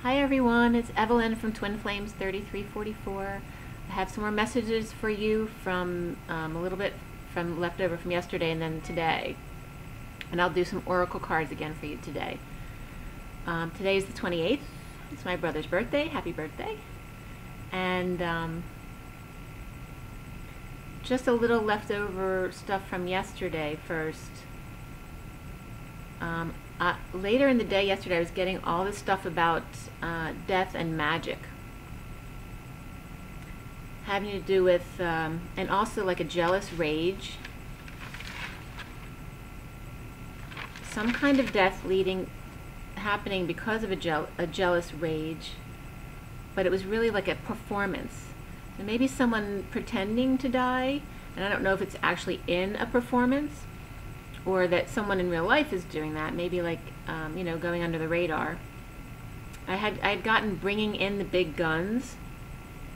Hi everyone, it's Evelyn from Twin Flames 3344. I have some more messages for you from a little bit from leftover from yesterday and then today. And I'll do some oracle cards again for you today. Today is the 28th. It's my brother's birthday. Happy birthday. And just a little leftover stuff from yesterday first. Later in the day yesterday I was getting all this stuff about death and magic, having to do with and also like a jealous rage, some kind of death happening because of a jealous rage, but it was really like a performance. So maybe someone pretending to die, and I don't know if it's actually in a performance or that someone in real life is doing that, maybe like, you know, going under the radar. I had gotten bringing in the big guns,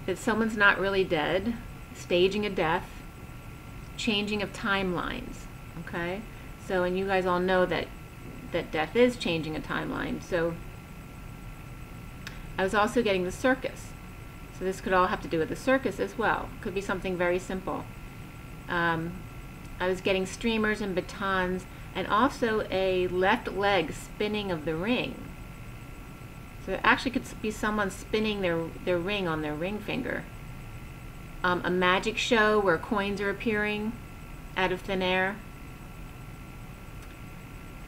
that someone's not really dead, staging a death, changing of timelines, okay? So, and you guys all know that death is changing a timeline. So I was also getting the circus. So this could all have to do with the circus as well. Could be something very simple. I was getting streamers and batons, and also a left leg spinning of the ring. So it actually could be someone spinning their ring on their ring finger. A magic show where coins are appearing out of thin air.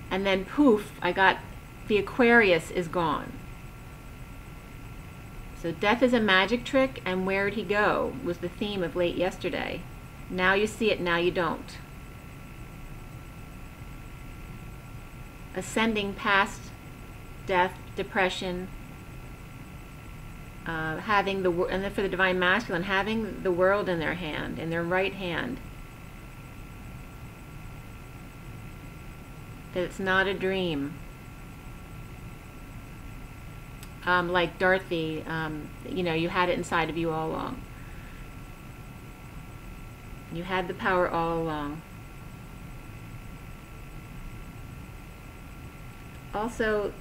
And then poof, I got the Aquarius is gone. So death is a magic trick, and where'd he go was the theme of late yesterday. Now you see it, now you don't. Ascending past death, depression, having and then for the Divine Masculine, having the world in their hand, in their right hand. That it's not a dream. Like Dorothy, you know, you had it inside of you all along. You had the power all along. Also,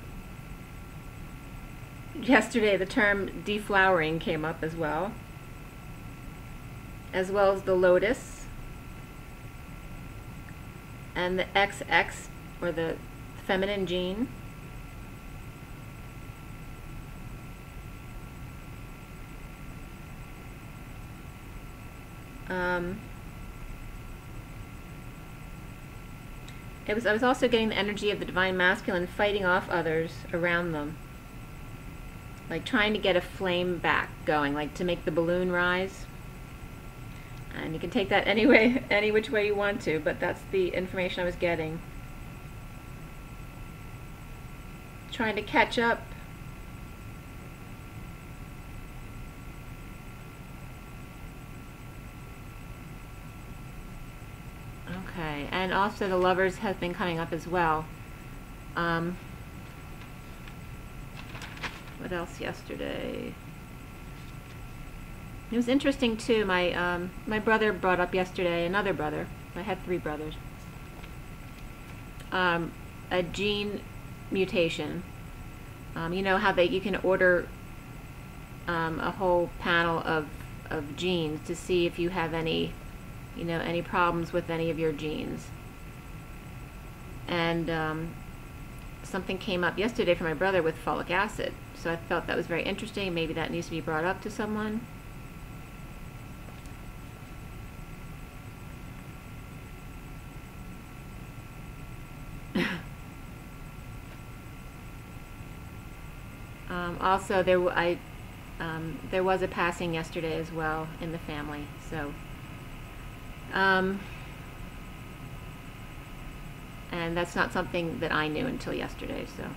yesterday the term deflowering came up as well as the lotus and the XX, or the feminine gene. I was also getting the energy of the Divine Masculine fighting off others around them, like trying to get a flame back going, like to make the balloon rise. And you can take that any which way you want to, but that's the information I was getting. Trying to catch up. Okay, and also the Lovers have been coming up as well. What else yesterday? It was interesting too. My brother brought up yesterday, another brother. I had 3 brothers. A gene mutation. You know how you can order a whole panel of genes to see if you have any, you know, any problems with any of your genes. And something came up yesterday for my brother with folic acid. So I felt that was very interesting. Maybe that needs to be brought up to someone. Also, there was a passing yesterday as well in the family. So, and that's not something that I knew until yesterday. So,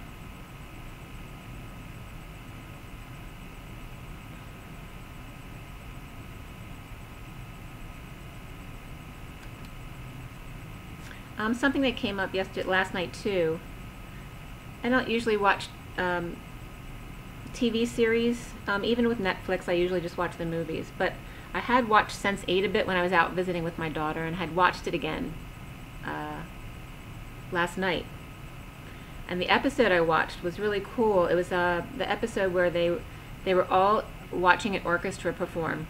something that came up last night too. I don't usually watch TV series, even with Netflix. I usually just watch the movies, but I had watched Sense8 a bit when I was out visiting with my daughter, and had watched it again last night. And the episode I watched was really cool. It was the episode where they were all watching an orchestra perform,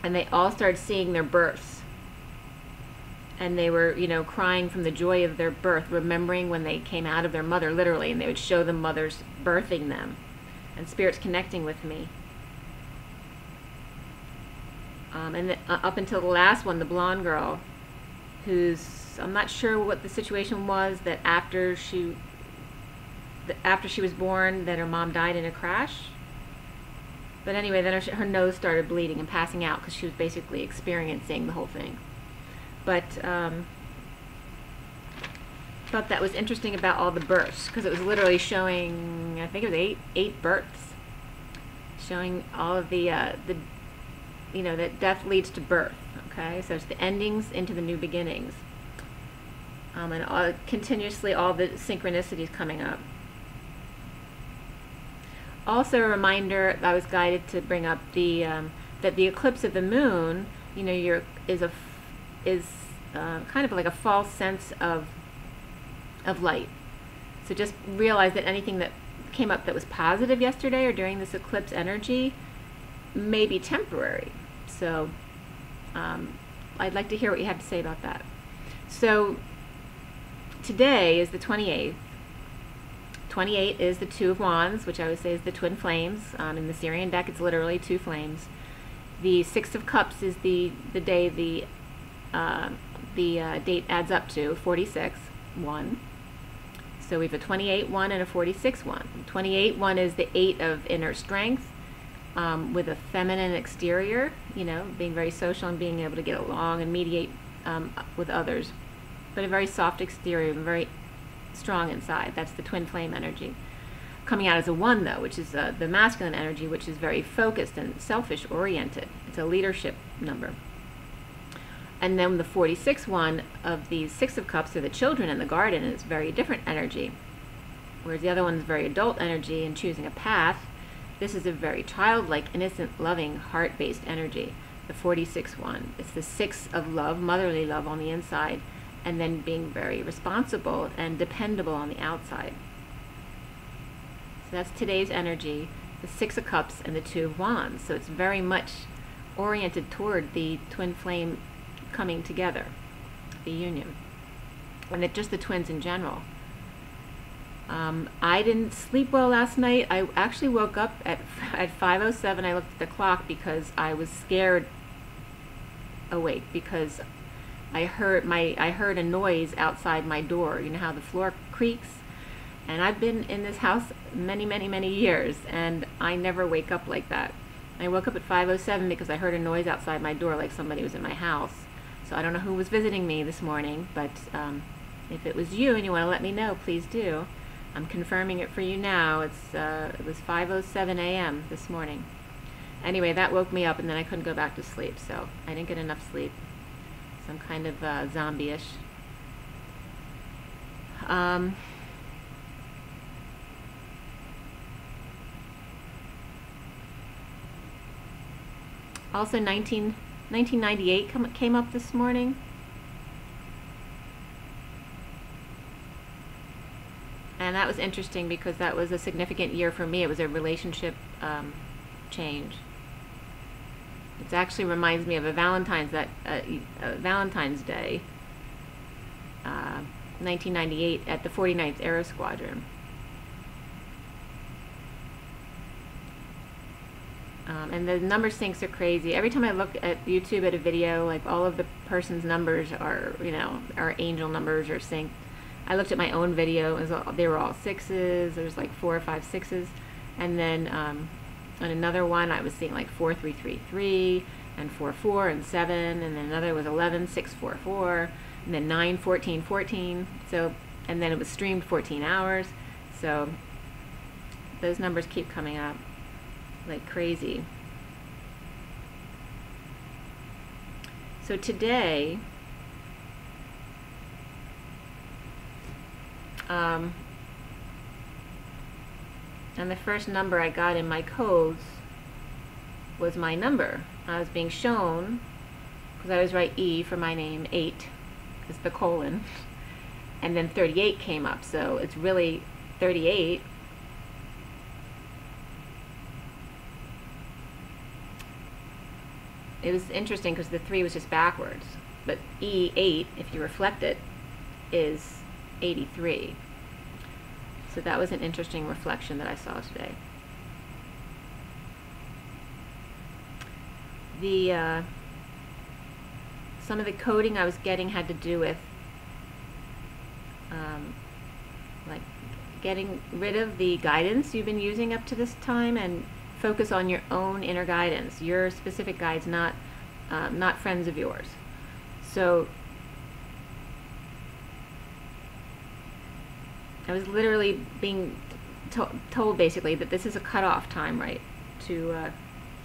and they all started seeing their births, and they were, you know, crying from the joy of their birth, remembering when they came out of their mother, literally, and they would show the mothers birthing them, and spirits connecting with me. Up until the last one, the blonde girl, who's, I'm not sure what the situation was, that after she was born, that her mom died in a crash. But anyway, then her nose started bleeding and passing out because she was basically experiencing the whole thing. But thought that was interesting about all the births, because it was literally showing, I think it was eight births, showing all of the you know, that death leads to birth. Okay, so it's the endings into the new beginnings, and continuously all the synchronicities coming up. Also a reminder, I was guided to bring up the that the eclipse of the moon, you know, is kind of like a false sense of light. So just realize that anything that came up that was positive yesterday or during this eclipse energy may be temporary. So I'd like to hear what you have to say about that. So today is the 28th. 28 is the Two of Wands, which I would say is the twin flames. In the Syrian deck, it's literally two flames. The Six of Cups is the day the date adds up to 46, 1. So we have a 28 1 and a 46 1. 28 1 is the 8 of inner strength, with a feminine exterior, you know, being very social and being able to get along and mediate with others, but a very soft exterior and very strong inside. That's the twin flame energy. Coming out as a 1, though, which is the masculine energy, which is very focused and selfish oriented. It's a leadership number. And then the 46 1 of the Six of Cups, are the children in the garden, and it's very different energy. Whereas the other one is very adult energy and choosing a path. This is a very childlike, innocent, loving, heart-based energy. The 46 1. It's the 6 of love, motherly love on the inside, and then being very responsible and dependable on the outside. So that's today's energy, the Six of Cups and the Two of Wands. So it's very much oriented toward the twin flame coming together, the union, and just the twins in general. I didn't sleep well last night. I actually woke up at 5:07. I looked at the clock because I was scared awake, because I heard a noise outside my door. You know how the floor creaks? And I've been in this house many years, and I never wake up like that. I woke up at 5:07 because I heard a noise outside my door, like somebody was in my house. So I don't know who was visiting me this morning, but if it was you and you want to let me know, please do. I'm confirming it for you now. It was 5:07 a.m. this morning. Anyway, that woke me up, and then I couldn't go back to sleep, so I didn't get enough sleep. Some kind of zombie-ish. Also, 1998 came up this morning. And that was interesting because that was a significant year for me. It was a relationship change. It actually reminds me of a Valentine's Day, 1998 at the 49th Aero Squadron. And the number syncs are crazy. Every time I look at YouTube at a video, like all of the person's numbers are, you know, are angel numbers or synced. I looked at my own video, they were all 6s. There was like 4 or 5 6s. And then on another one, I was seeing like 4333 and 44 and 7. And then another was 11 6 4 4. And then 9 14 14. So, and then it was streamed 14 hours. So those numbers keep coming up like crazy. So today, and the first number I got in my codes was my number. I was being shown, because I always write E for my name, 8, is the colon. and then 38 came up, so it's really 38. It was interesting because the 3 was just backwards, but E8, if you reflect it, is 83. So that was an interesting reflection that I saw today. Some of the coding I was getting had to do with like getting rid of the guidance you've been using up to this time and focus on your own inner guidance, your specific guides, not friends of yours. So I was literally being told basically that this is a cutoff time, right? To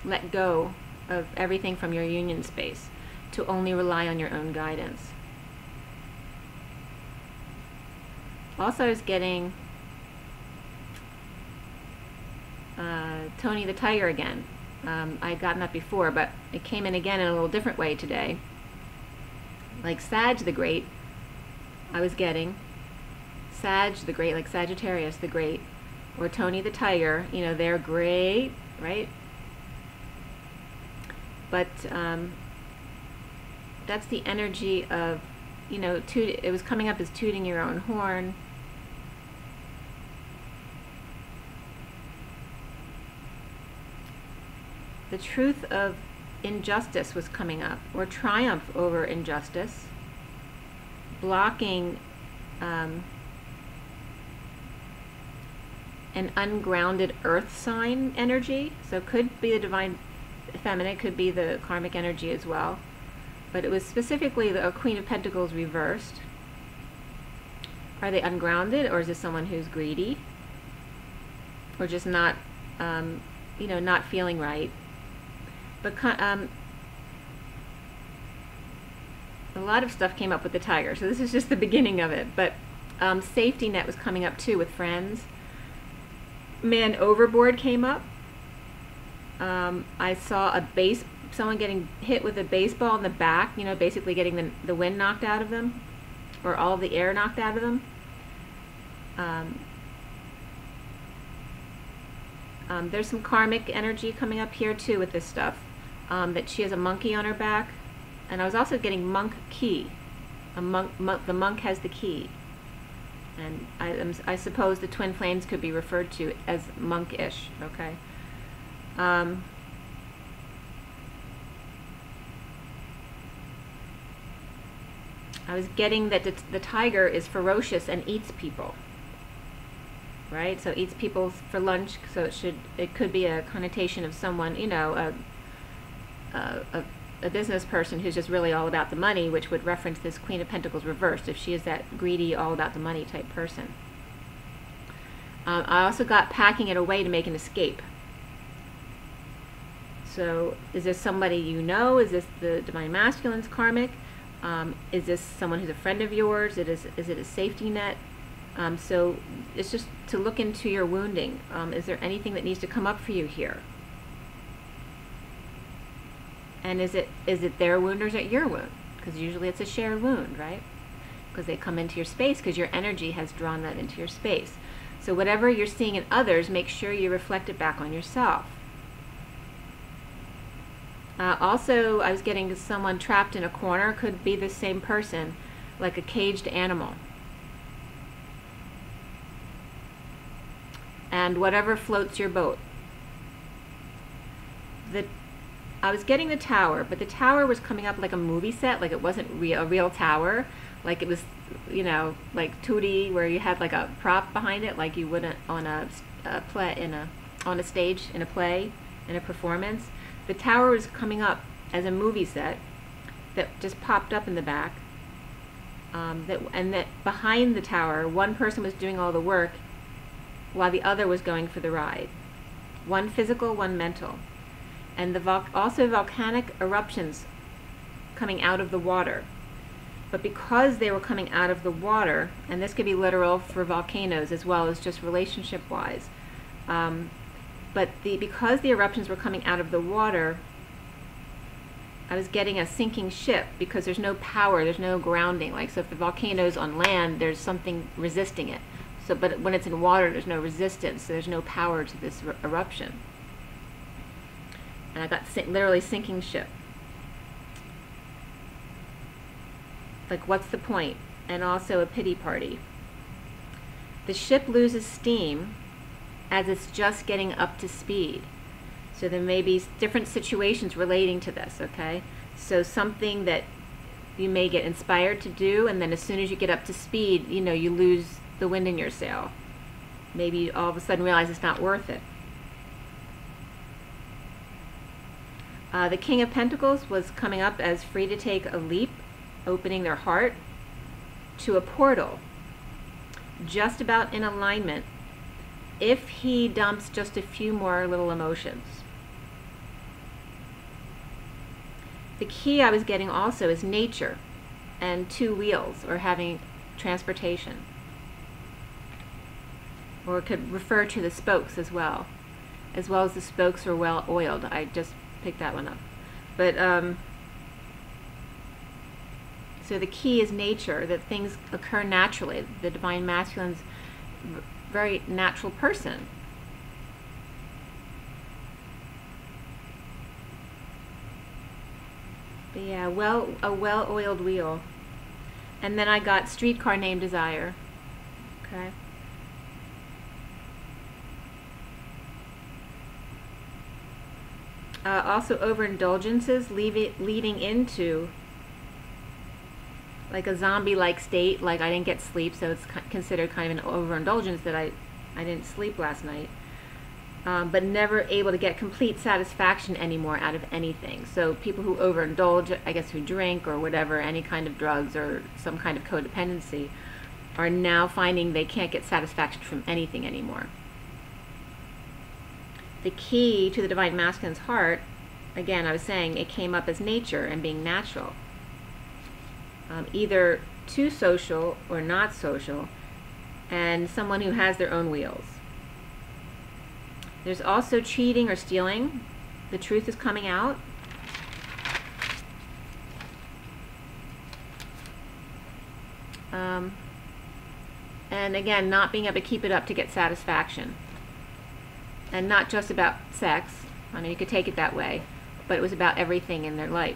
let go of everything from your union space, to only rely on your own guidance. Also, I was getting Tony the Tiger again. I had gotten that before, but it came in again in a little different way today. Like Sag the Great, I was getting Sag the Great, like Sagittarius the Great, or Tony the Tiger. You know, they're great, right? But that's the energy of, you know, it was coming up as tooting your own horn. The truth of injustice was coming up, or triumph over injustice, blocking an ungrounded earth sign energy. So it could be the divine feminine, it could be the karmic energy as well. But it was specifically the Queen of Pentacles reversed. Are they ungrounded, or is this someone who's greedy? Or just not, you know, not feeling right? But a lot of stuff came up with the Tiger, so this is just the beginning of it. But safety net was coming up too with friends. Man overboard came up. I saw someone getting hit with a baseball in the back, you know, basically getting the wind knocked out of them, or all of the air knocked out of them. There's some karmic energy coming up here too with this stuff, that she has a monkey on her back. And I was also getting monk key. The monk has the key. And I suppose the twin flames could be referred to as monkish, okay? I was getting that the tiger is ferocious and eats people, right? So eats people for lunch. So it could be a connotation of someone, you know, a business person who's just really all about the money, which would reference this Queen of Pentacles reversed, if she is that greedy, all about the money type person. I also got packing it away to make an escape. So is this somebody you know? Is this the Divine Masculine's karmic? Is this someone who's a friend of yours? Is it a safety net? So it's just to look into your wounding. Is there anything that needs to come up for you here? And is it their wound, or is it your wound? Because usually it's a shared wound, right? Because they come into your space, because your energy has drawn that into your space. So whatever you're seeing in others, make sure you reflect it back on yourself. Also, I was getting someone trapped in a corner. Could be the same person, like a caged animal. And whatever floats your boat. I was getting the tower, but the tower was coming up like a movie set, like it wasn't a real tower, like it was, you know, like 2D, where you had like a prop behind it, like you wouldn't on a stage in a play, in a performance. The tower was coming up as a movie set that just popped up in the back, and that behind the tower, one person was doing all the work while the other was going for the ride. One physical, one mental. And also volcanic eruptions coming out of the water. But because they were coming out of the water, and this could be literal for volcanoes as well as just relationship-wise, but because the eruptions were coming out of the water, I was getting a sinking ship because there's no power, there's no grounding. Like, so if the volcano's on land, there's something resisting it. So, but when it's in water, there's no resistance, so there's no power to this eruption. And I got literally sinking ship. Like, what's the point? And also a pity party. The ship loses steam as it's just getting up to speed. So there may be different situations relating to this, okay? So something that you may get inspired to do, and then as soon as you get up to speed, you know, you lose the wind in your sail. Maybe you all of a sudden realize it's not worth it. The King of Pentacles was coming up as free to take a leap, opening their heart to a portal, just about in alignment, if he dumps just a few more little emotions. The key I was getting also is nature and 2 wheels, or having transportation. Or it could refer to the spokes as well as the spokes are well oiled. I just picked that one up. But so the key is nature, that things occur naturally. The Divine Masculine's very natural person. But yeah, a well-oiled wheel. And then I got streetcar named Desire. Okay. Also overindulgences leading into like a zombie-like state, like I didn't get sleep, so it's considered kind of an overindulgence that I didn't sleep last night. But never able to get complete satisfaction anymore out of anything. So people who overindulge, I guess who drink or whatever, any kind of drugs or some kind of codependency, are now finding they can't get satisfaction from anything anymore. The key to the Divine Masculine's heart, again, I was saying it came up as nature and being natural. Either too social or not social, and someone who has their own wheels. There's also cheating or stealing. The truth is coming out. And again, not being able to keep it up to get satisfaction. And not just about sex. I mean, you could take it that way, but it was about everything in their life.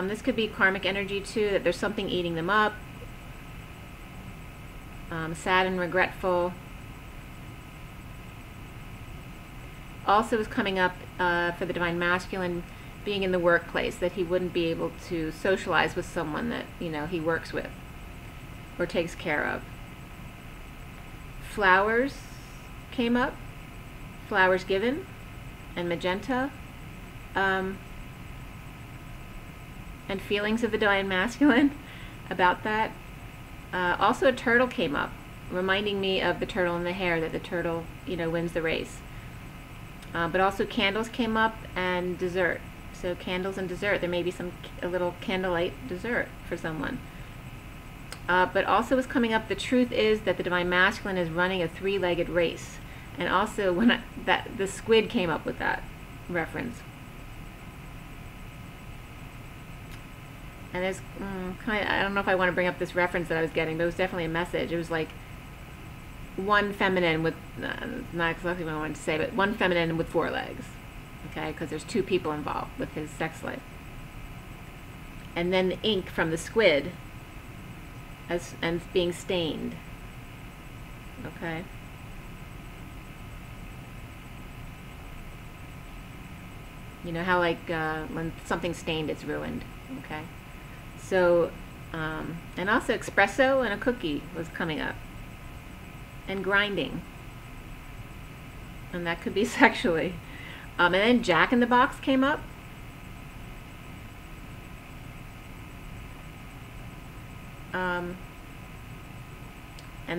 This could be karmic energy too, that there's something eating them up. Sad and regretful. Also is coming up for the Divine Masculine, being in the workplace, that he wouldn't be able to socialize with someone that, you know, he works with or takes care of. Flowers came up, flowers given, and magenta. And feelings of the Divine Masculine about that. Also a turtle came up, reminding me of the turtle in the hare, that the turtle, you know, wins the race. But also candles came up, and dessert. So candles and dessert. There may be a little candlelight dessert for someone. But also was coming up, the truth is that the Divine Masculine is running a 3-legged race. And also the squid came up with that reference. And there's I don't know if I want to bring up this reference that I was getting, but it was definitely a message. It was like one feminine with, not exactly what I wanted to say, but one feminine with 4 legs. Okay, because there's 2 people involved with his sex life. And then the ink from the squid and being stained. Okay. You know how like when something's stained, it's ruined. Okay. So, and also espresso and a cookie was coming up. And grinding. And that could be sexually. And then Jack in the Box came up. And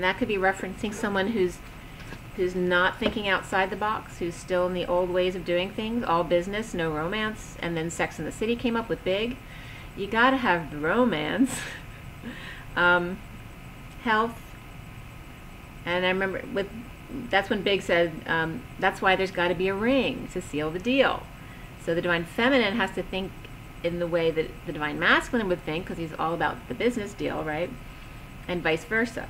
that could be referencing someone who's not thinking outside the box, who's still in the old ways of doing things, all business, no romance. And then Sex and the City came up with big. You gotta have the romance. Health. And I remember that's when Big said, that's why there's got to be a ring to seal the deal. So the Divine Feminine has to think in the way that the Divine Masculine would think, because he's all about the business deal, right? And vice versa.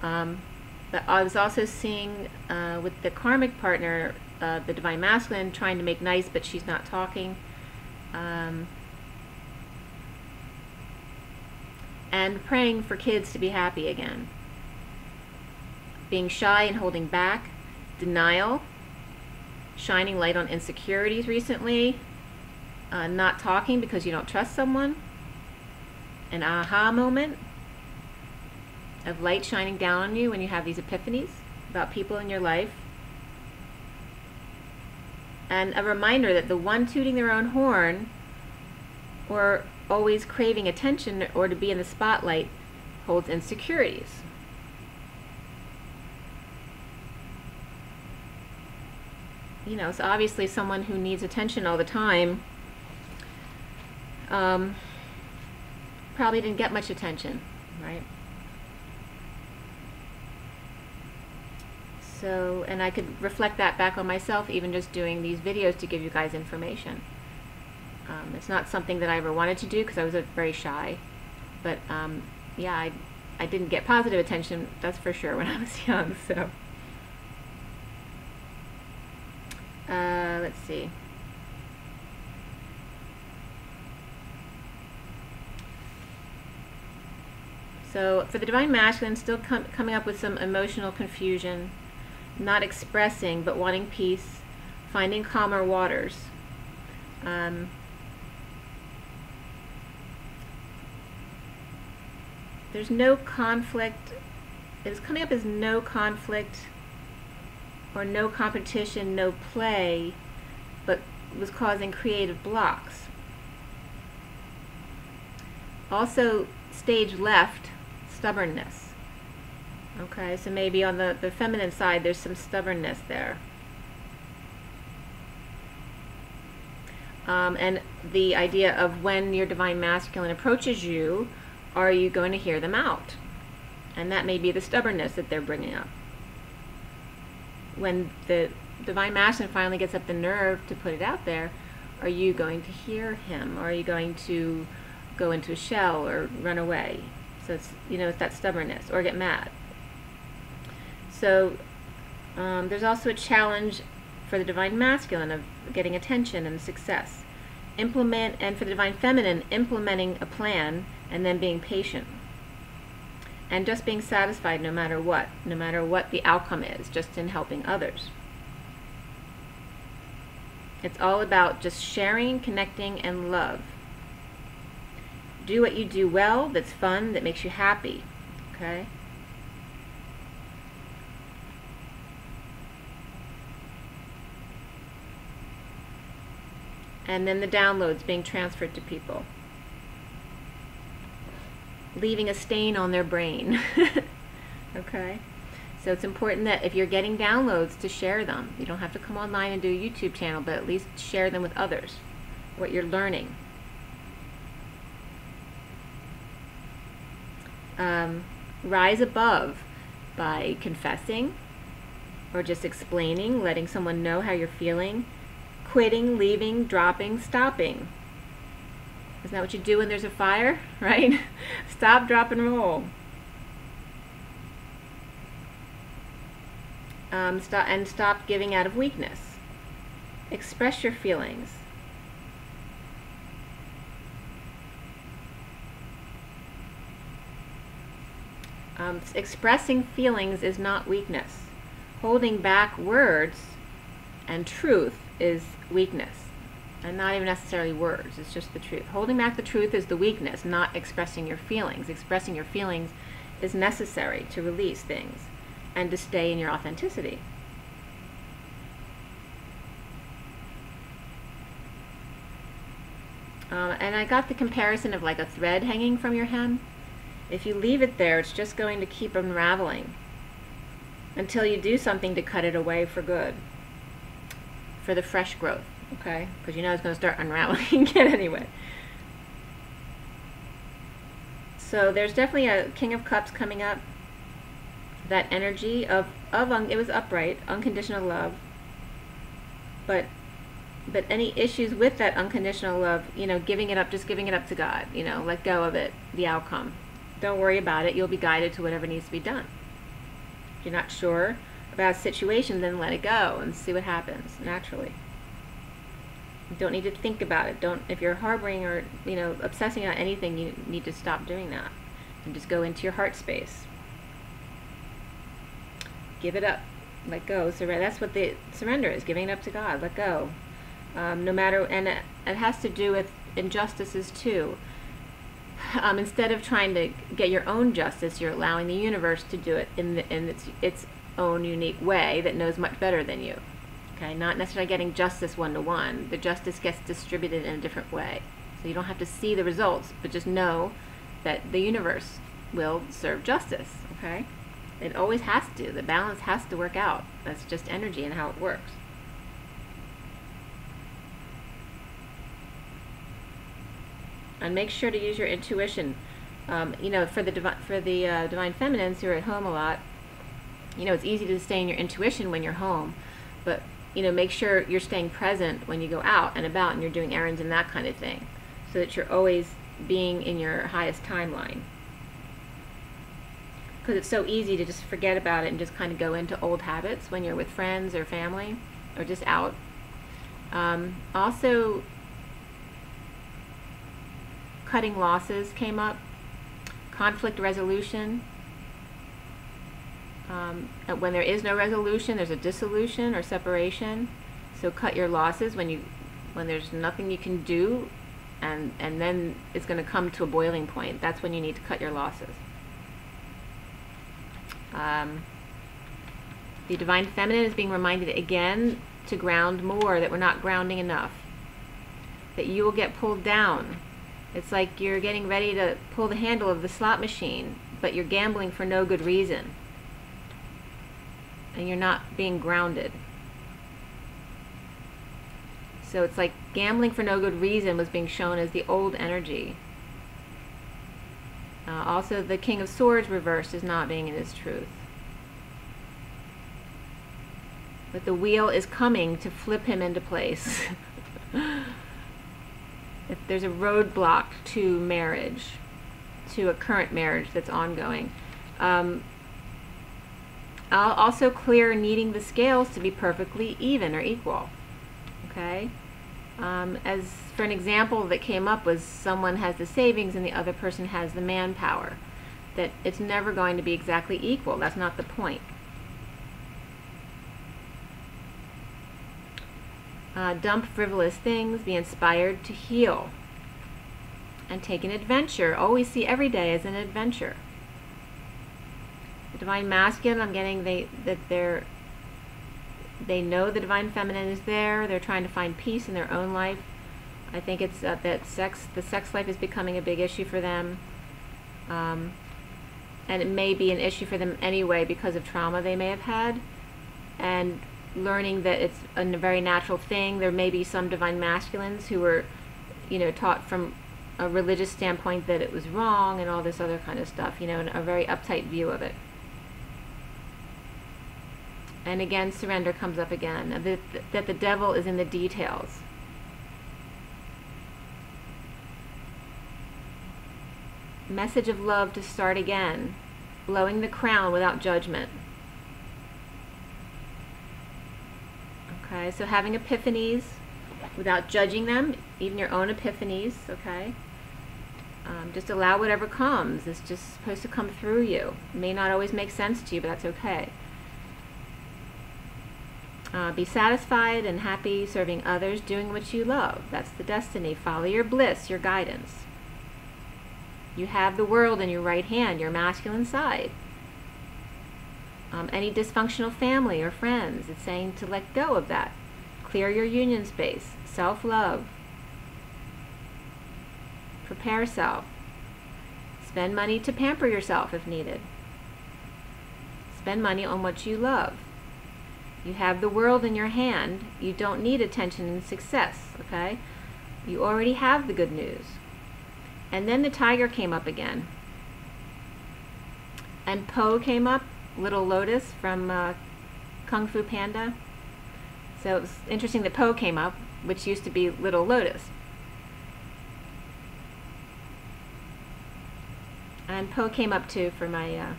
But I was also seeing with the karmic partner, the Divine Masculine trying to make nice, but she's not talking. And praying for kids to be happy again. Being shy and holding back. Denial. Shining light on insecurities recently. Not talking because you don't trust someone. An aha moment of light shining down on you when you have these epiphanies about people in your life. And a reminder that the one tooting their own horn, or always craving attention or to be in the spotlight, holds insecurities. You know, it's obviously someone who needs attention all the time. Probably didn't get much attention, right? So, and I could reflect that back on myself, even just doing these videos to give you guys information. It's not something that I ever wanted to do because I was very shy. But yeah, I didn't get positive attention, that's for sure, when I was young. So, let's see. So for the Divine Masculine, still coming up with some emotional confusion, not expressing but wanting peace, finding calmer waters. There's no conflict. It's coming up as no conflict or no competition, no play, but was causing creative blocks. Also, stage left, stubbornness. Okay, so maybe on the feminine side there's some stubbornness there. And the idea of when your Divine Masculine approaches you, are you going to hear them out? And that may be the stubbornness that they're bringing up. When the Divine Masculine finally gets up the nerve to put it out there, are you going to hear him? Or are you going to go into a shell or run away? So it's, you know, it's that stubbornness, or get mad. So there's also a challenge for the Divine Masculine of getting attention and success. Implement, and for the Divine Feminine, implementing a plan and then being patient. And just being satisfied no matter what the outcome is, just in helping others. It's all about just sharing, connecting, and love. Do what you do well, that's fun, that makes you happy. Okay? And then the downloads being transferred to people. Leaving a stain on their brain. Okay? So it's important that if you're getting downloads to share them. You don't have to come online and do a YouTube channel, but at least share them with others, what you're learning. Rise above by confessing or just explaining, letting someone know how you're feeling, quitting, leaving, dropping, stopping. Isn't that what you do when there's a fire, right? Stop, drop, and roll. Stop giving out of weakness. Express your feelings. Expressing feelings is not weakness. Holding back words and truth is weakness. And not even necessarily words, it's just the truth. Holding back the truth is the weakness, not expressing your feelings. Expressing your feelings is necessary to release things and to stay in your authenticity. And I got the comparison of like a thread hanging from your hem. If you leave it there, it's just going to keep unraveling until you do something to cut it away for good, for the fresh growth, okay? Because you know it's going to start unraveling again anyway. So there's definitely a King of Cups coming up. That energy of it was upright, unconditional love. But any issues with that unconditional love, you know, giving it up, just giving it up to God, you know, let go of it, the outcome. Don't worry about it. You'll be guided to whatever needs to be done. If you're not sure about a situation, then let it go and see what happens naturally. You don't need to think about it. If you're harboring or, you know, obsessing on anything, you need to stop doing that and just go into your heart space. Give it up, let go, surrender. That's what the surrender is, giving it up to God, let go. No matter, and it has to do with injustices too. Instead of trying to get your own justice, you're allowing the universe to do it in its own unique way that knows much better than you. Okay, not necessarily getting justice one-to-one. The justice gets distributed in a different way. So you don't have to see the results, but just know that the universe will serve justice, okay? It always has to. The balance has to work out. That's just energy and how it works. And make sure to use your intuition. You know, for the divine feminines who are at home a lot, you know, it's easy to stay in your intuition when you're home, but you know, make sure you're staying present when you go out and about and you're doing errands and that kind of thing, so that you're always being in your highest timeline. Because it's so easy to just forget about it and just kind of go into old habits when you're with friends or family or just out. Also, cutting losses came up. Conflict resolution. When there is no resolution, there's a dissolution or separation. So cut your losses when there's nothing you can do, and then it's going to come to a boiling point. That's when you need to cut your losses. The divine feminine is being reminded again to ground more, that we're not grounding enough, that you will get pulled down. It's like you're getting ready to pull the handle of the slot machine, but you're gambling for no good reason, and you're not being grounded. So it's like gambling for no good reason was being shown as the old energy. Also, the King of Swords reversed is not being in his truth. But the wheel is coming to flip him into place. If there's a roadblock to marriage, to a current marriage that's ongoing. I'll also clear needing the scales to be perfectly even or equal. Okay? As for an example that came up was someone has the savings and the other person has the manpower. That it's never going to be exactly equal. That's not the point. Dump frivolous things, be inspired to heal, and take an adventure. Always see every day as an adventure. The divine masculine, I'm getting they know the divine feminine is there. They're trying to find peace in their own life. I think it's that the sex life is becoming a big issue for them, and it may be an issue for them anyway because of trauma they may have had, and learning that it's a very natural thing. There may be some divine masculines who were, you know, taught from a religious standpoint that it was wrong and all this other kind of stuff, you know, and a very uptight view of it. And again, surrender comes up again, that the devil is in the details. Message of love to start again, blowing the crown without judgment. Okay, so having epiphanies without judging them, even your own epiphanies, okay? Just allow whatever comes. It's just supposed to come through you. It may not always make sense to you, but that's okay. Be satisfied and happy serving others, doing what you love. That's the destiny. Follow your bliss, your guidance. You have the world in your right hand, your masculine side. Any dysfunctional family or friends, it's saying to let go of that. Clear your union space. Self-love. Prepare self. Spend money to pamper yourself if needed. Spend money on what you love. You have the world in your hand. You don't need attention and success, okay? You already have the good news. And then the tiger came up again. And Po came up, Little Lotus from Kung Fu Panda. So it was interesting that Po came up, which used to be Little Lotus. And Po came up too for my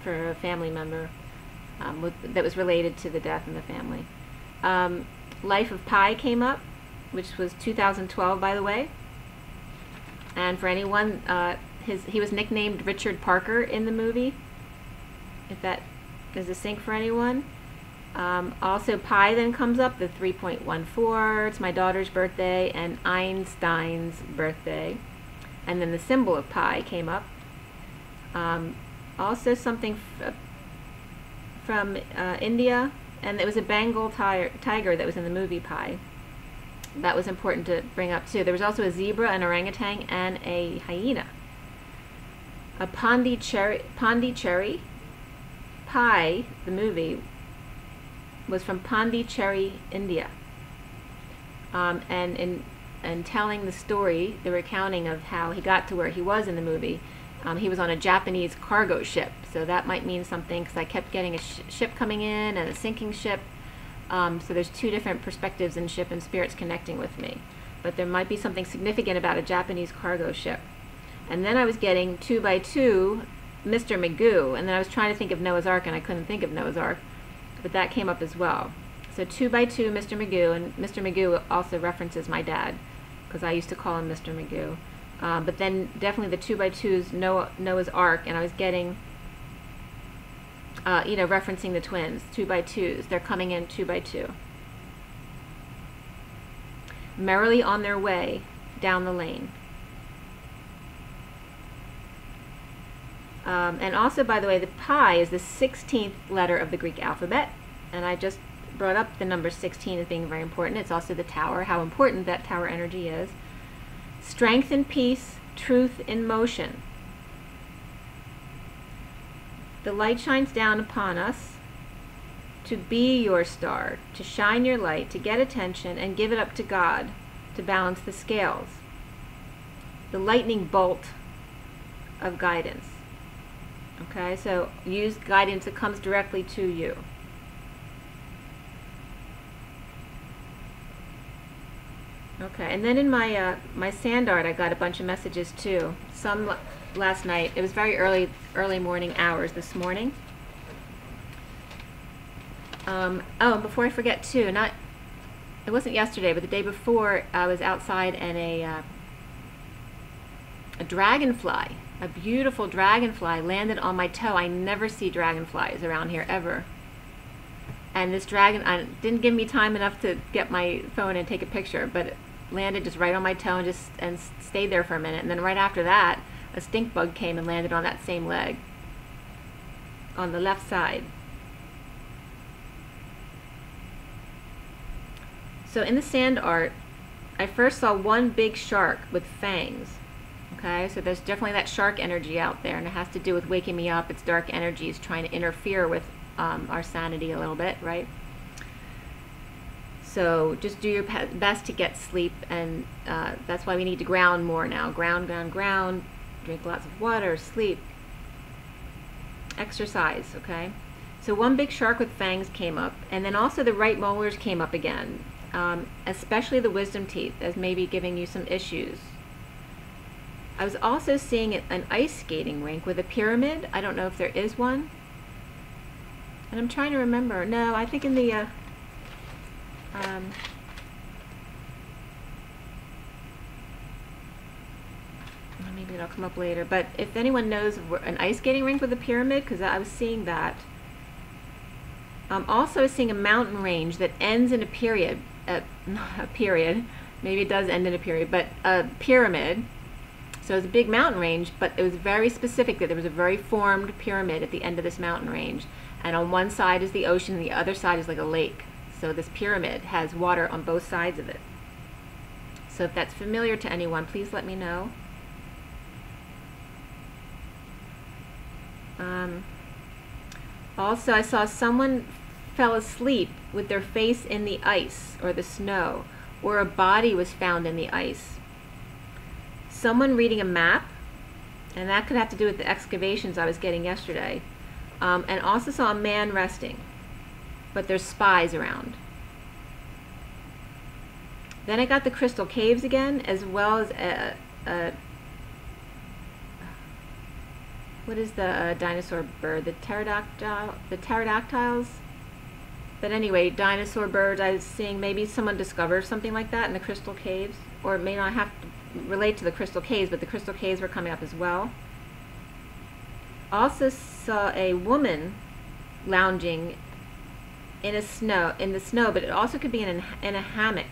for a family member that was related to the death in the family. Life of Pi came up, which was 2012, by the way. And for anyone, he was nicknamed Richard Parker in the movie, if that is a sync for anyone. Also, Pi then comes up, the 3.14. It's my daughter's birthday and Einstein's birthday. And then the symbol of Pi came up. Also something from India, and it was a Bengal tiger that was in the movie Pi. That was important to bring up too. There was also a zebra, an orangutan, and a hyena. A Pondicherry Pi, the movie, was from Pondicherry, India. And in telling the story, the recounting of how he got to where he was in the movie, he was on a Japanese cargo ship. So that might mean something, because I kept getting a ship coming in and a sinking ship. So there's two different perspectives in ship and spirits connecting with me. But there might be something significant about a Japanese cargo ship. And then I was getting 2 by 2, Mr. Magoo. And then I was trying to think of Noah's Ark, and I couldn't think of Noah's Ark. But that came up as well. So 2 by 2, Mr. Magoo. And Mr. Magoo also references my dad, because I used to call him Mr. Magoo. But then definitely the 2 by 2's Noah's Ark. And I was getting... referencing the twins, 2 by 2's. They're coming in 2 by 2. Merrily on their way down the lane. And also, by the way, the Pi is the 16th letter of the Greek alphabet. And I just brought up the number 16 as being very important. It's also the tower, how important that tower energy is. Strength and peace, truth in motion. The light shines down upon us to be your star, to shine your light, to get attention, and give it up to God to balance the scales. The lightning bolt of guidance. Okay, so use guidance that comes directly to you. Okay, and then in my my sand art, I got a bunch of messages too. Some last night. It was very early morning hours this morning. Oh, before I forget too, it wasn't yesterday, but the day before, I was outside and a dragonfly, a beautiful dragonfly, landed on my toe. I never see dragonflies around here ever. And this dragon didn't give me time enough to get my phone and take a picture, but it landed just right on my toe and stayed there for a minute. And then right after that, a stink bug came and landed on that same leg, on the left side. So in the sand art, I first saw one big shark with fangs. Okay, so there's definitely that shark energy out there, and it has to do with waking me up. It's dark energies trying to interfere with our sanity a little bit, right? So just do your best to get sleep, and that's why we need to ground more now. Ground, ground, ground. Drink lots of water, sleep, exercise, okay? So one big shark with fangs came up, and then also the right molars came up again, especially the wisdom teeth, as maybe giving you some issues. I was also seeing an ice skating rink with a pyramid. I don't know if there is one. And I'm trying to remember. No, I think in the... maybe it'll come up later. But if anyone knows an ice skating rink with a pyramid, because I was seeing that. Also, I was seeing a mountain range that ends in a period. Not a period. Maybe it does end in a period, but a pyramid. So it was a big mountain range, but it was very specific that there was a very formed pyramid at the end of this mountain range. And on one side is the ocean, and the other side is like a lake. So this pyramid has water on both sides of it. So if that's familiar to anyone, please let me know. Also, I saw someone fell asleep with their face in the ice or the snow, or a body was found in the ice. Someone reading a map, And that could have to do with the excavations I was getting yesterday. And also saw a man resting, but there's spies around. Then I got the crystal caves again, as well as what is the dinosaur bird? The pterodactyls? But anyway, dinosaur birds, I was seeing maybe someone discovered something like that in the crystal caves, or it may not have to relate to the crystal caves, but the crystal caves were coming up as well. Also saw a woman lounging in the snow, but it also could be in a hammock.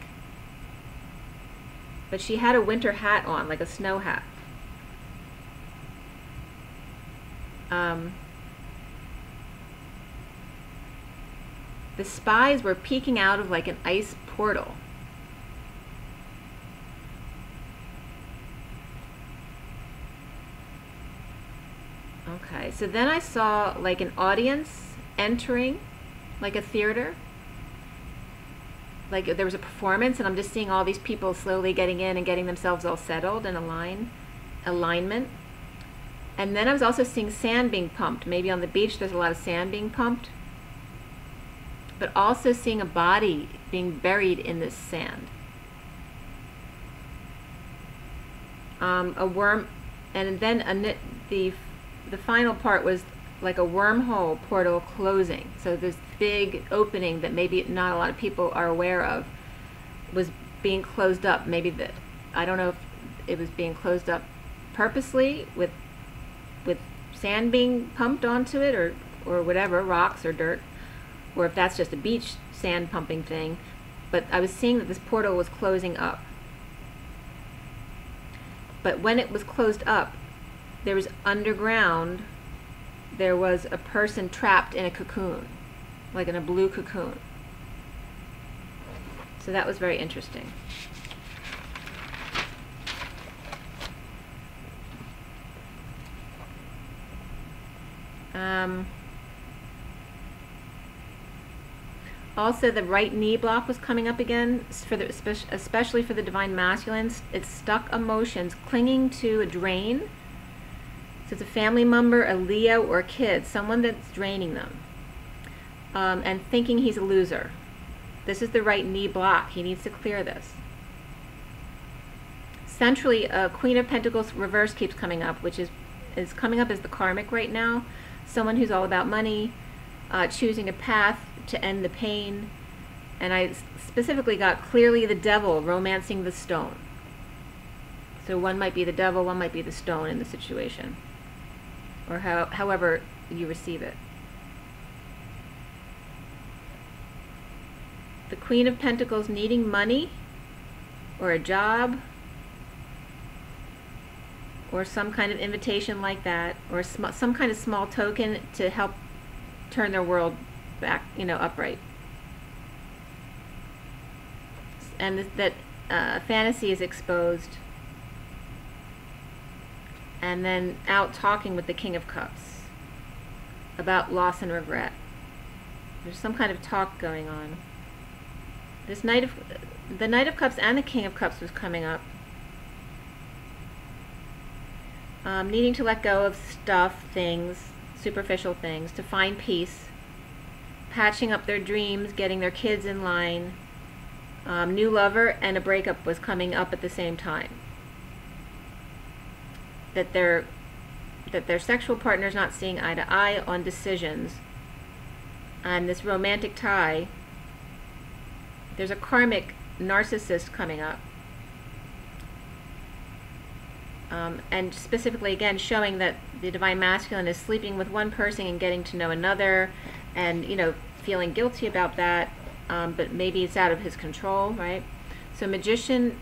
But she had a winter hat on, like a snow hat. The spies were peeking out of like an ice portal. Okay, so then I saw like an audience entering, like a theater. Like there was a performance, and I'm just seeing all these people slowly getting in and getting themselves all settled in alignment. And then I was also seeing sand being pumped. Maybe on the beach there's a lot of sand being pumped. But also seeing a body being buried in this sand. A worm, and then the final part was like a wormhole portal closing. So this big opening that maybe not a lot of people are aware of was being closed up. Maybe I don't know if it was being closed up purposely with sand being pumped onto it, or whatever, rocks or dirt, or if that's just a beach sand pumping thing. But I was seeing that this portal was closing up. But when it was closed up, there was underground, there was a person trapped in a cocoon, like in a blue cocoon. So that was very interesting. Also, the right knee block was coming up again, especially for the Divine Masculines. It's stuck emotions clinging to a drain. So it's a family member, a Leo, or a kid, someone that's draining them, and thinking he's a loser. This is the right knee block. He needs to clear this. Centrally, Queen of Pentacles reverse keeps coming up, which is coming up as the karmic right now. Someone who's all about money, choosing a path to end the pain. And I specifically got clearly the devil romancing the stone. So one might be the devil, one might be the stone in the situation, or however you receive it. The Queen of Pentacles needing money, or a job, or some kind of invitation like that, or some kind of small token to help turn their world back, upright. And that fantasy is exposed. And then out talking with the King of Cups about loss and regret. There's some kind of talk going on. The Knight of Cups and the King of Cups was coming up. Needing to let go of stuff, things, superficial things, to find peace. Patching up their dreams, getting their kids in line. New lover and a breakup was coming up at the same time. That their sexual partner is not seeing eye to eye on decisions. And this romantic tie, there's a karmic narcissist coming up. And specifically, again, showing that the Divine Masculine is sleeping with one person and getting to know another, and feeling guilty about that, but maybe it's out of his control, right? So Magician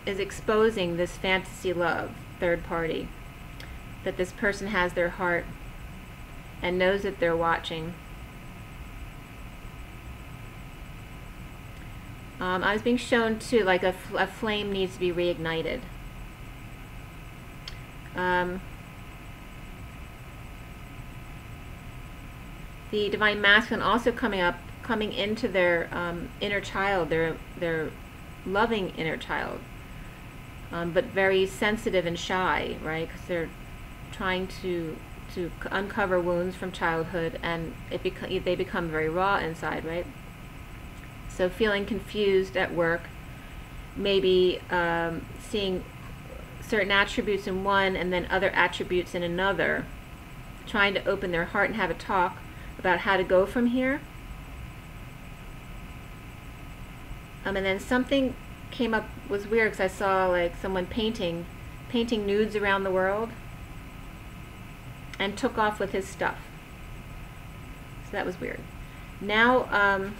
is exposing this fantasy love, third party, that this person has their heart and knows that they're watching. I was being shown too, like a flame needs to be reignited. The Divine Masculine also coming into their inner child, their loving inner child. but very sensitive and shy, right? Because they're trying to uncover wounds from childhood, and they become very raw inside, right? So feeling confused at work, maybe seeing certain attributes in one and then other attributes in another, trying to open their heart and have a talk about how to go from here. And then something came up, was weird, because I saw like someone painting nudes around the world and took off with his stuff. So that was weird. Now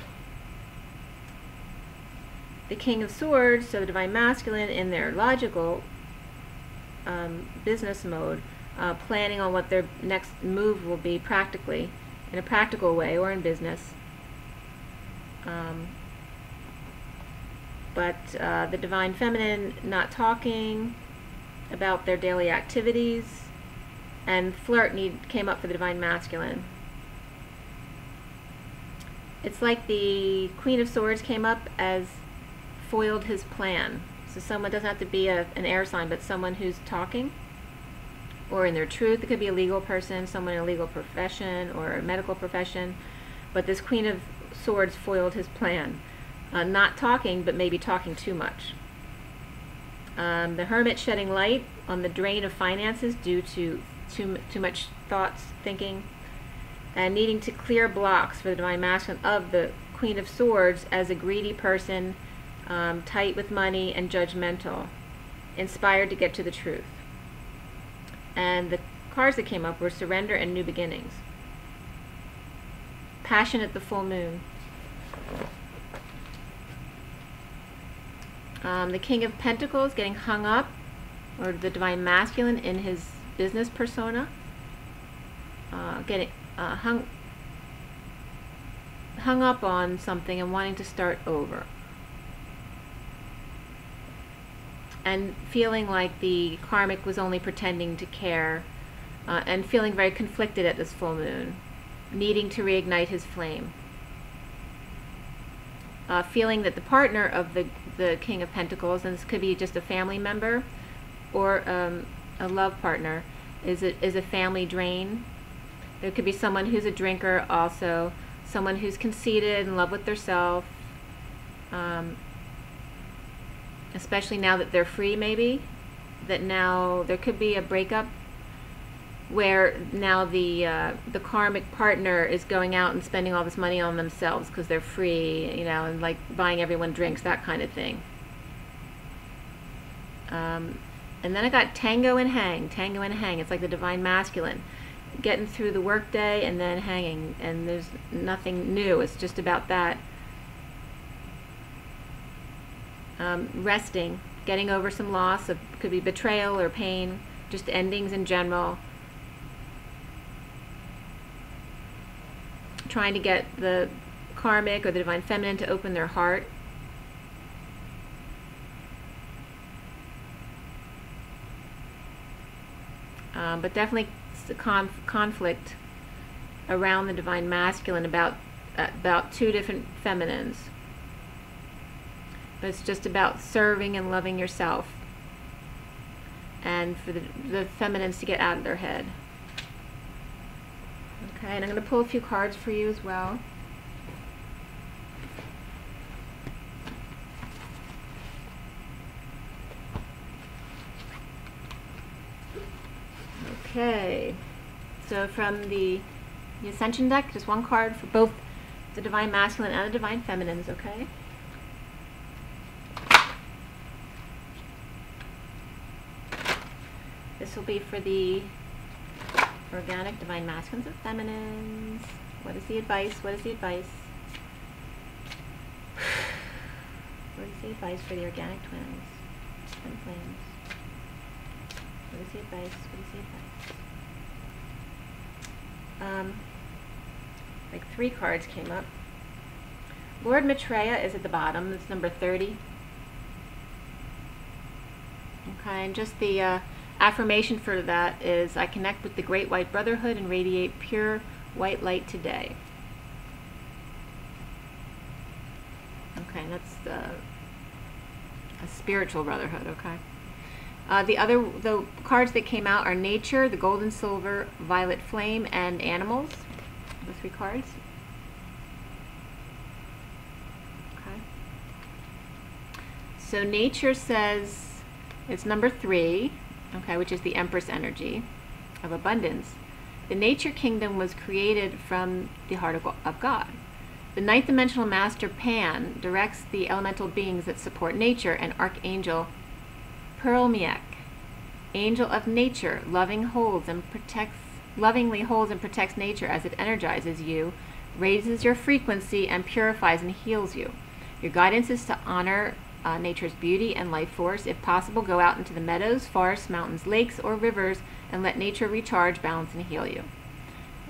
the King of Swords, so the Divine Masculine, in their logical business mode, planning on what their next move will be practically, in a practical way or in business. But the Divine Feminine not talking about their daily activities, and flirt came up for the Divine Masculine. It's like the Queen of Swords came up as foiled his plan. So someone doesn't have to be an air sign, but someone who's talking or in their truth. It could be a legal person, someone in a legal profession or a medical profession. But this Queen of Swords foiled his plan. Not talking, but maybe talking too much. The Hermit shedding light on the drain of finances due to too much thoughts, thinking, and needing to clear blocks for the Divine Masculine of the Queen of Swords as a greedy person, tight with money and judgmental, inspired to get to the truth. And the cards that came up were Surrender and New Beginnings. Passion at the full moon. The King of Pentacles getting hung up, or the Divine Masculine in his business persona, getting hung up on something and wanting to start over. And feeling like the karmic was only pretending to care, and feeling very conflicted at this full moon, needing to reignite his flame. Feeling that the partner of the King of Pentacles, and this could be just a family member or a love partner, is a family drain. There could be someone who's a drinker also, someone who's conceited, in love with themselves, especially now that they're free, maybe. That now there could be a breakup where now the karmic partner is going out and spending all this money on themselves because they're free, you know, and like buying everyone drinks, that kind of thing. And then I got Tango and Hang. Tango and Hang. It's like the Divine Masculine, getting through the workday and then hanging, and there's nothing new. It's just about that. Resting, getting over some loss, of could be betrayal or pain, just endings in general. Trying to get the karmic or the Divine Feminine to open their heart. But definitely conflict around the Divine Masculine about two different feminines. But it's just about serving and loving yourself, and for the feminines to get out of their head. Okay, and I'm going to pull a few cards for you as well. Okay, so from the Ascension deck, just one card for both the Divine Masculine and the Divine Feminines, okay? This will be for the organic Divine Masculines and Feminines. What is the advice? What is the advice? What is the advice for the organic twins? Twin flames. What is the advice? What is the advice? Like 3 cards came up. Lord Maitreya is at the bottom. It's number 30. Okay, and just the affirmation for that is, I connect with the Great White Brotherhood and radiate pure white light today. Okay, that's a spiritual brotherhood, okay? The cards that came out are Nature, the Gold and Silver, Violet Flame, and Animals. The 3 cards. Okay. So Nature says it's number 3, okay, which is the Empress energy of abundance. The Nature Kingdom was created from the heart of God. The 9th dimensional master Pan directs the elemental beings that support nature, and Archangel Perlmiek, angel of nature, lovingly holds and protects nature as it energizes you, raises your frequency, and purifies and heals you. Your guidance is to honor nature's beauty and life force. If possible, go out into the meadows, forests, mountains, lakes, or rivers and let nature recharge, balance, and heal you.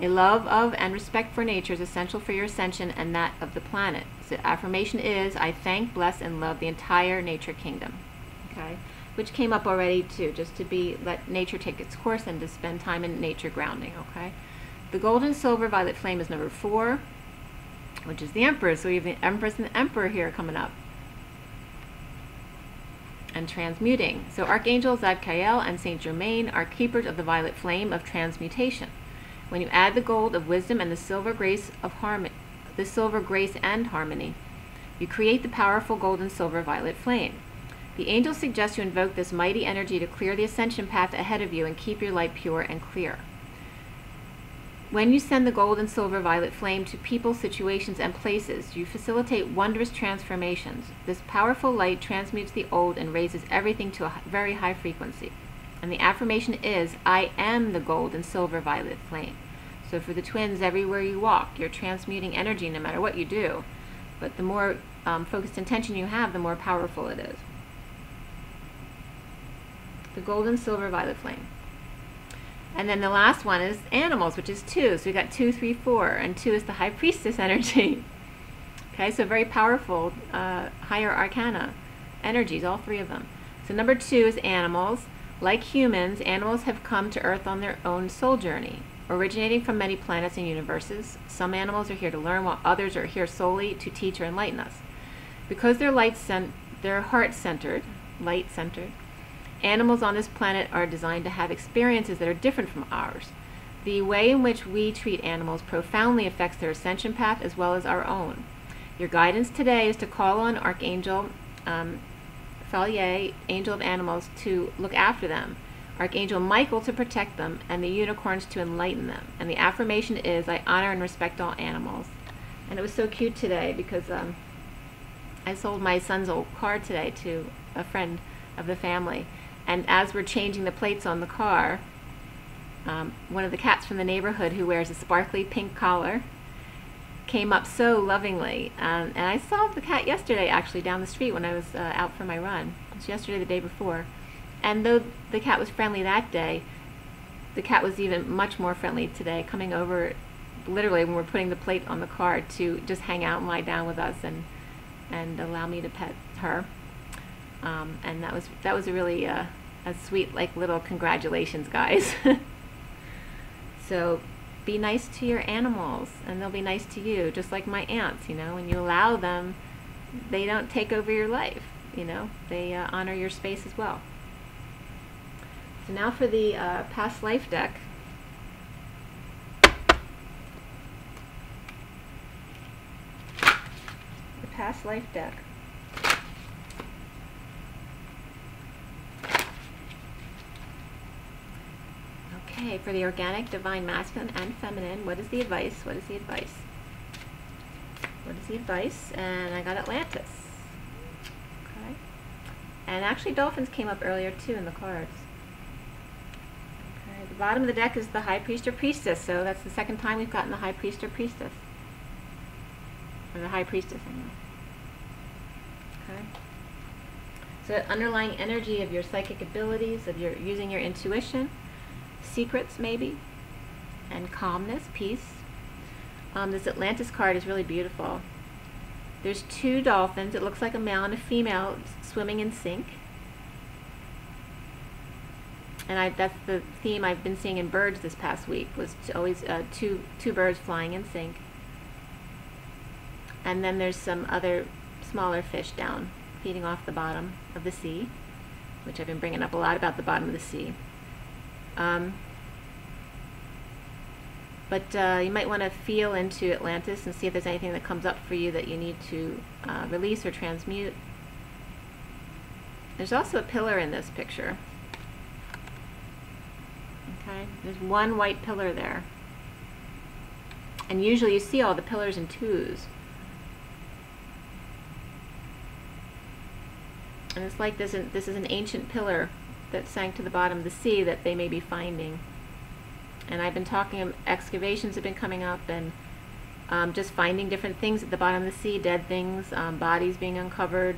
A love of and respect for nature is essential for your ascension and that of the planet. So the affirmation is, I thank, bless, and love the entire nature kingdom. Okay? Which came up already too, just to let nature take its course and to spend time in nature grounding, okay? The Gold and Silver Violet Flame is number 4, which is the Emperor. So we have the Empress and the Emperor here coming up. And transmuting. So Archangel Zadkiel and Saint Germain are keepers of the Violet Flame of transmutation. When you add the gold of wisdom and the silver grace of harmony, and harmony, you create the powerful gold and silver violet flame. The angels suggest you invoke this mighty energy to clear the ascension path ahead of you and keep your light pure and clear. When you send the gold and silver violet flame to people, situations, and places, you facilitate wondrous transformations. This powerful light transmutes the old and raises everything to a very high frequency. And the affirmation is, I am the gold and silver violet flame. So for the twins, everywhere you walk, you're transmuting energy no matter what you do. But the more focused intention you have, the more powerful it is. The gold and silver violet flame. And then the last one is animals, which is 2. So we got 2, 3, 4, and 2 is the high priestess energy. Okay, so very powerful higher arcana energies, all 3 of them. So number 2 is animals. Like humans, animals have come to Earth on their own soul journey, originating from many planets and universes. Some animals are here to learn, while others are here solely to teach or enlighten us. Because they're heart-centered, light-centered, animals on this planet are designed to have experiences that are different from ours. The way in which we treat animals profoundly affects their ascension path as well as our own. Your guidance today is to call on Archangel Falier, angel of animals, to look after them, Archangel Michael to protect them, and the unicorns to enlighten them. And the affirmation is, I honor and respect all animals. And it was so cute today because I sold my son's old car today to a friend of the family. And as we're changing the plates on the car, one of the cats from the neighborhood who wears a sparkly pink collar came up so lovingly. And I saw the cat yesterday, actually, down the street when I was out for my run. It was yesterday, the day before. And though the cat was friendly that day, the cat was even much more friendly today, coming over literally when we're putting the plate on the car to just hang out and lie down with us and allow me to pet her. And that was a really a sweet, like, little congratulations, guys. So be nice to your animals and they'll be nice to you, just like my ants. When you allow them, they don't take over your life. They honor your space as well. So now for the past life deck. The past life deck. Okay, for the organic, divine, masculine, and feminine, what is the advice? What is the advice? What is the advice? And I got Atlantis. Okay. And actually dolphins came up earlier too in the cards. Okay, the bottom of the deck is the high priest or priestess, so that's the second time we've gotten the high priest or priestess. Or the high priestess, anyway. Okay. So underlying energy of your psychic abilities, of your using your intuition, secrets maybe, and calmness, peace. This Atlantis card is really beautiful. There's 2 dolphins. It looks like a male and a female swimming in sync. And that's the theme I've been seeing in birds this past week, was always two birds flying in sync. And then there's some other smaller fish down feeding off the bottom of the sea. which I've been bringing up a lot about the bottom of the sea. But you might want to feel into Atlantis and see if there's anything that comes up for you that you need to release or transmute. There's also a pillar in this picture. Okay, there's one white pillar there. And usually you see all the pillars in twos. And it's like this is an ancient pillar that sank to the bottom of the sea that they may be finding. And I've been talking, excavations have been coming up, and just finding different things at the bottom of the sea, dead things, bodies being uncovered.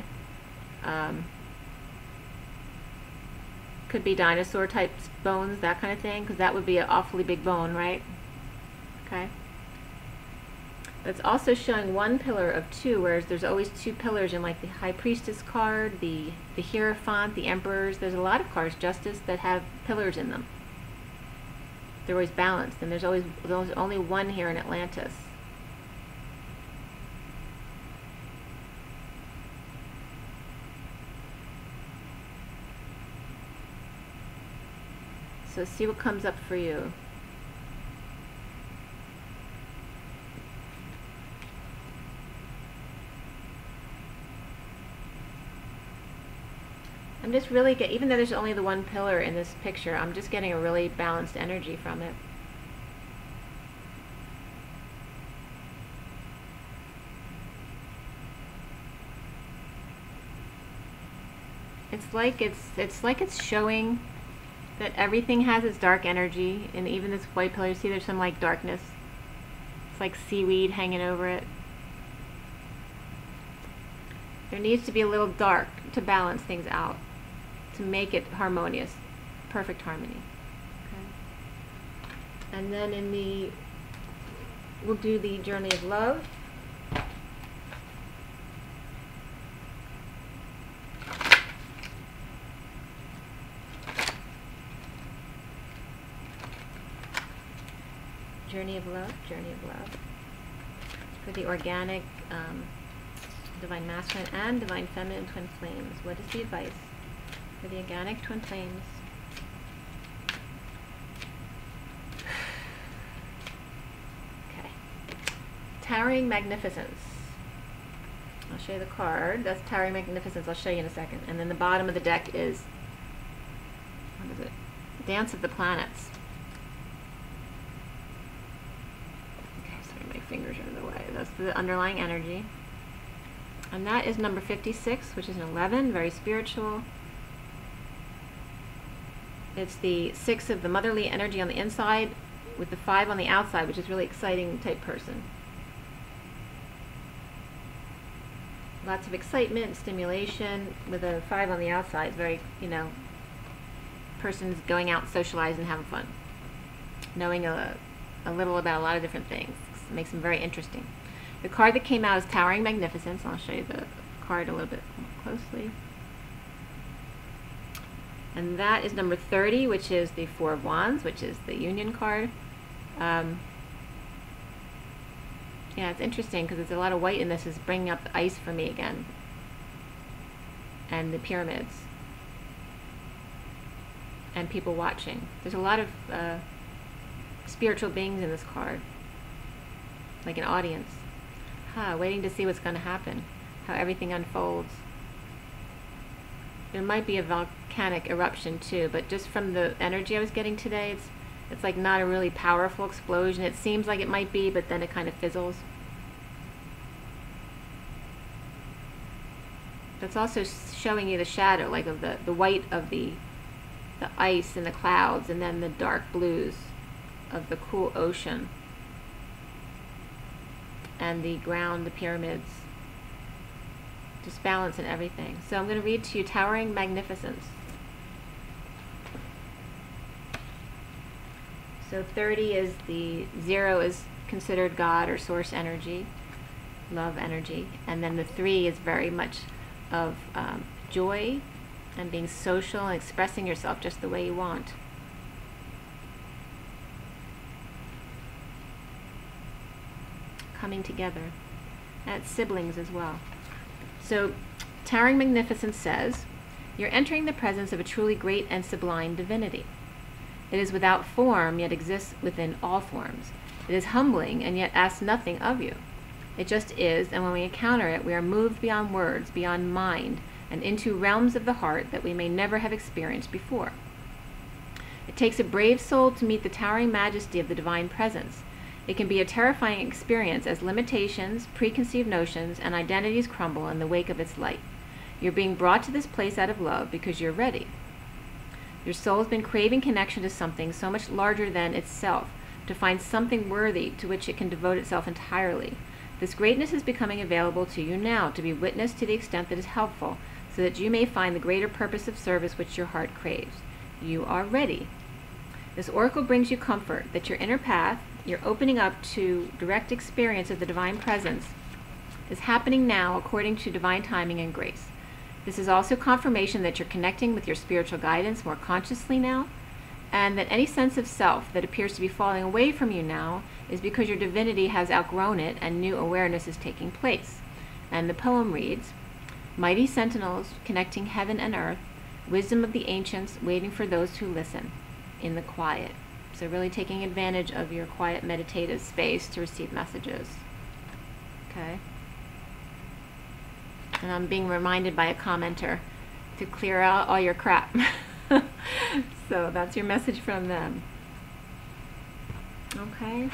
Could be dinosaur type bones, that kind of thing, because that would be an awfully big bone, right? Okay. But it's also showing one pillar of two, whereas there's always two pillars in like the High Priestess card, the Hierophant, the Emperors. There's a lot of cards, Justice, that have pillars in them. They're always balanced, and there's only one here in Atlantis. So see what comes up for you. I'm just really even though there's only the one pillar in this picture, I'm just getting a really balanced energy from it. It's like it's showing that everything has its dark energy, and even this white pillar, you see there's some like darkness. It's like seaweed hanging over it. There needs to be a little dark to balance things out, to make it harmonious, perfect harmony. Okay. And then we'll do the Journey of Love. Journey of Love, Journey of Love. For the organic, Divine Masculine and Divine Feminine Twin Flames. What is the advice for the organic Twin Flames? Okay. Towering Magnificence. I'll show you the card. That's Towering Magnificence. I'll show you in a second. And then the bottom of the deck is, what is it? Dance of the Planets. Fingers are in the way. That's the underlying energy. And that is number 56, which is an 11, very spiritual. It's the 6 of the motherly energy on the inside with the 5 on the outside, which is really exciting type person. Lots of excitement, stimulation, with a 5 on the outside. It's very, person's going out, socializing, and having fun. Knowing a little about a lot of different things. It makes them very interesting. The card that came out is Towering Magnificence. I'll show you the card a little bit more closely. And that is number 30, which is the 4 of Wands, which is the Union card. Yeah, it's interesting because there's a lot of white in this. Is bringing up the ice for me again. And the pyramids. And people watching. There's a lot of spiritual beings in this card. Like an audience. Waiting to see what's going to happen. How everything unfolds. There might be a volcanic eruption too, but just from the energy I was getting today, it's like not a really powerful explosion. It seems like it might be, but then it kind of fizzles. That's also showing you the shadow, like of the white of the ice and the clouds, and then the dark blues of the cool ocean. And the ground, the pyramids, just balance and everything. So I'm going to read to you Towering Magnificence. So 30 is the 0 is considered God or source energy, love energy, and then the 3 is very much of joy and being social and expressing yourself just the way you want. Coming together. And it's siblings as well. So Towering Magnificence says, You're entering the presence of a truly great and sublime divinity. It is without form, yet exists within all forms. It is humbling, and yet asks nothing of you. It just is, and when we encounter it, we are moved beyond words, beyond mind, and into realms of the heart that we may never have experienced before. It takes a brave soul to meet the towering majesty of the divine presence. It can be a terrifying experience as limitations, preconceived notions, and identities crumble in the wake of its light. You're being brought to this place out of love because you're ready. Your soul has been craving connection to something so much larger than itself, to find something worthy to which it can devote itself entirely. This greatness is becoming available to you now to be witnessed to the extent that is helpful, so that you may find the greater purpose of service which your heart craves. You are ready. This oracle brings you comfort that your inner path, your opening up to direct experience of the divine presence, is happening now according to divine timing and grace. This is also confirmation that you're connecting with your spiritual guidance more consciously now, and that any sense of self that appears to be falling away from you now is because your divinity has outgrown it and new awareness is taking place. And the poem reads, "Mighty sentinels connecting heaven and earth, wisdom of the ancients waiting for those who listen in the quiet." So really taking advantage of your quiet meditative space to receive messages. Okay. And I'm being reminded by a commenter to clear out all your crap. So that's your message from them. Okay.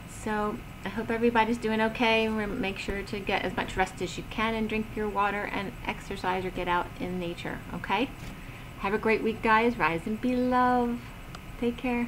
So I hope everybody's doing okay. Make sure to get as much rest as you can and drink your water and exercise or get out in nature. Okay. Have a great week, guys. Rise and be love. Take care.